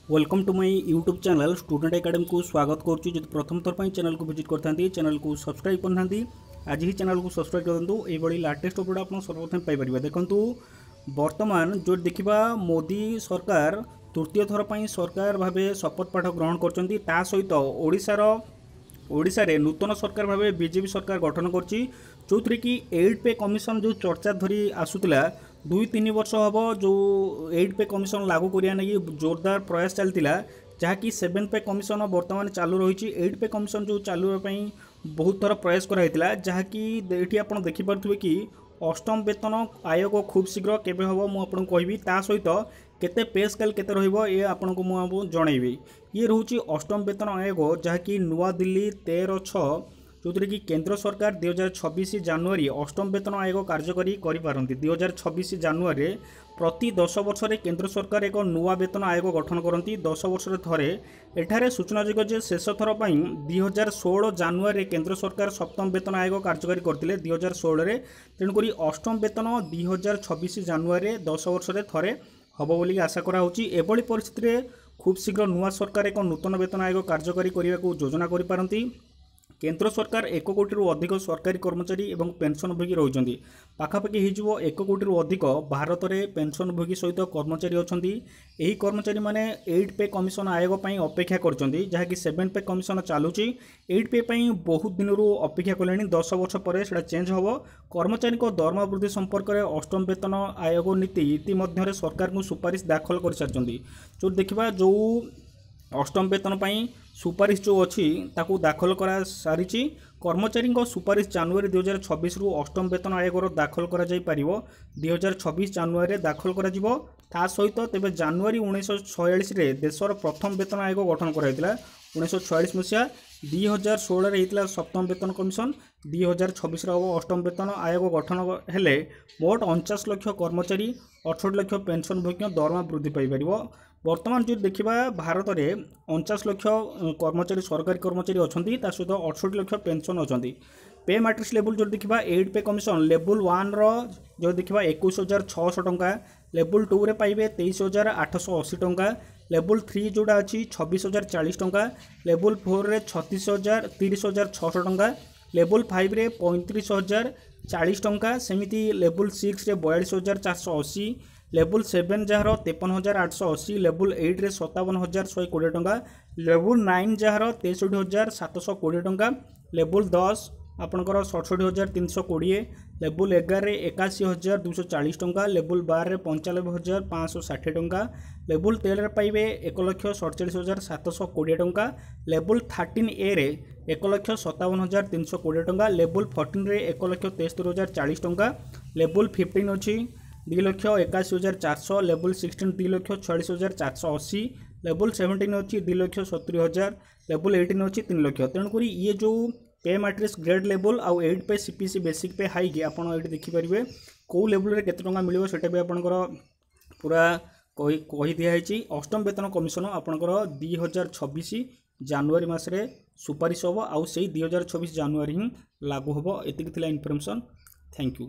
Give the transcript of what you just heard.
Welcome to my YouTube channel student academy को स्वागत करुच्ची। जो प्रथम थर पर चैनल को विजिट करते चैनल को सब्सक्राइब करना आज ही चैनल को सब्सक्राइब करूँ। ये लाटेस्ट अपडेट आप सर्वप्रथम पाइपर। देखो बर्तमान जो देखा मोदी सरकार तृतीय थर पर सरकार भाव शपथ पाठ ग्रहण कर सहित ओडिशा रे नूतन सरकार भाव बीजेपी सरकार गठन करची जो थी कि 8 पे कमिशन जो चर्चा धरी आसूला 2-3 वर्ष हम जो 8 पे कमिशन लागू करिया नहीं जोरदार प्रयास चलता जहाँकि 7 पे कमिशन बर्तमान चालू रही 8 पे कमिशन जो चालू बहुत थर प्रयास कराइला जहाँकि ये आप देखिपे कि अष्टम वेतन आयोग खूब शीघ्र केबे हम मुझे कहबी ता सहित केते पे स्केल केते रहिबो ये आपनको मु जनइबी। ये रोचे अष्टम वेतन आयोग जहाँकि नुआ दिल्ली 13/6 जो कि केंद्र सरकार 2026 जानुआरी अष्टम वेतन आयोग कार्यकारी करिपारंती। 2026 जानुआरी प्रति 10 वर्ष रे केंद्र सरकार एक नुआ वेतन आयोग गठन करती। 10 वर्ष थरे एठारे सूचनायोग्य शेष थर पर 2016 जानुआरी केंद्र सरकार सप्तम वेतन आयोग कार्यकारी करते 2016 रे। तेणुक अष्टम वेतन 2026 जानुआरी 10 वर्ष थरे हम बोली आशा कराऊँगी। एभली परिस्थिति खूब शीघ्र नुआ सरकार एक नूतन वेतन आयोग कार्यकारी करने को योजना करिपारंती। केंद्र सरकार 1 कोटी अधिक सरकारी कर्मचारी एवं पेंशनभोगी रही पाखापाखि हो 1 कोटी अधिक भारत में पेंशनभोगी सहित कर्मचारी अच्छा। यही कर्मचारी माने 8 पे कमिशन आयोग पर अपेक्षा कर जहाँकि 7 पे कमिशन चलुची 8 पे बहुत दिन अपेक्षा कले 10 वर्ष पर चेंज हम। कर्मचारी दरमा वृद्धि संपर्क में अष्टम वेतन आयोग नीति इतिमध्य सरकार को सुपारिश दाखल कर सारी जो देखा जो अष्टम वेतन पर सुपारिश जो अच्छी ताकू दाखल करा सारी कर्मचारी सुपारिश जनवरी 2026 रु अष्टम वेतन आयोग दाखल करा जाई परिवो 2026 जनवरी दाखल करा जिवो। ता सहित तेबे जनवरी 1946 रे देशर प्रथम वेतन आयोग गठन कराइतिला 1946 मसीहा 2016 रे हितला सप्तम वेतन कमिशन 2026 रे अष्टम वेतन आयोग गठन हेले मोट 49 लाख कर्मचारी 68 लाख पेंशन भोग्य दरमा वृद्धि पाई परिवो। वर्तमान जो देखा भारत में 49 लाख कर्मचारी सरकारी कर्मचारी अच्छा सहित 68 लाख पेंशन अच्छा। पे मैट्रिक्स लेवल जो देखा 8 पे कमिशन लेवल 1 जो देखा 21,600 टंका, लेवल 2 रे पाइबे 23,880 टंका, लेवल 3 जोड़ा अच्छी 26,040 टंका, लेवल 4 रे 30,600 टंका, लेवल 5 रे 35,040 टंका, सेमिति लेवल 6 रे 42,480, लेवल 7 जार 53,880, लेवल 8 रे 57,120 टंका, लेवल 9 जार 63,720 टंका, लेवल 10 आपणकर 67,320, लेवल 11 रे 81,240 टंका, लेवल 12 रे 95,560 टंका, लेवल 13 रे पाइबे 1,47,720 टंका, लेवल 13A रे 1,57,320 टंका, लेवल 14 रे 1,73,040 टंका, लेवल 15 अच्छी 2,81,400, लेवल 16 2,46,480, लेवल 17 अच्छी 2,70,000, लेवल 18 अच्छी 3 लाख। तेणुक ये जो पे मैट्रिक्स ग्रेड लेवल आउ 8 पे सीपीसी बेसिक पे हाई आपड़ ये देखिपारे कौ लेवल केते टंका मिलियो सेटा भी आपणकर पूरा कही दिखाई। अष्टम वेतन कमिशन आपणकर 2026 जानुआरी मासरे सुपारिश हम आउ से 2026 जानुआरी ही लागू हम। एतिक थिला इनफॉरमेशन। Thank you.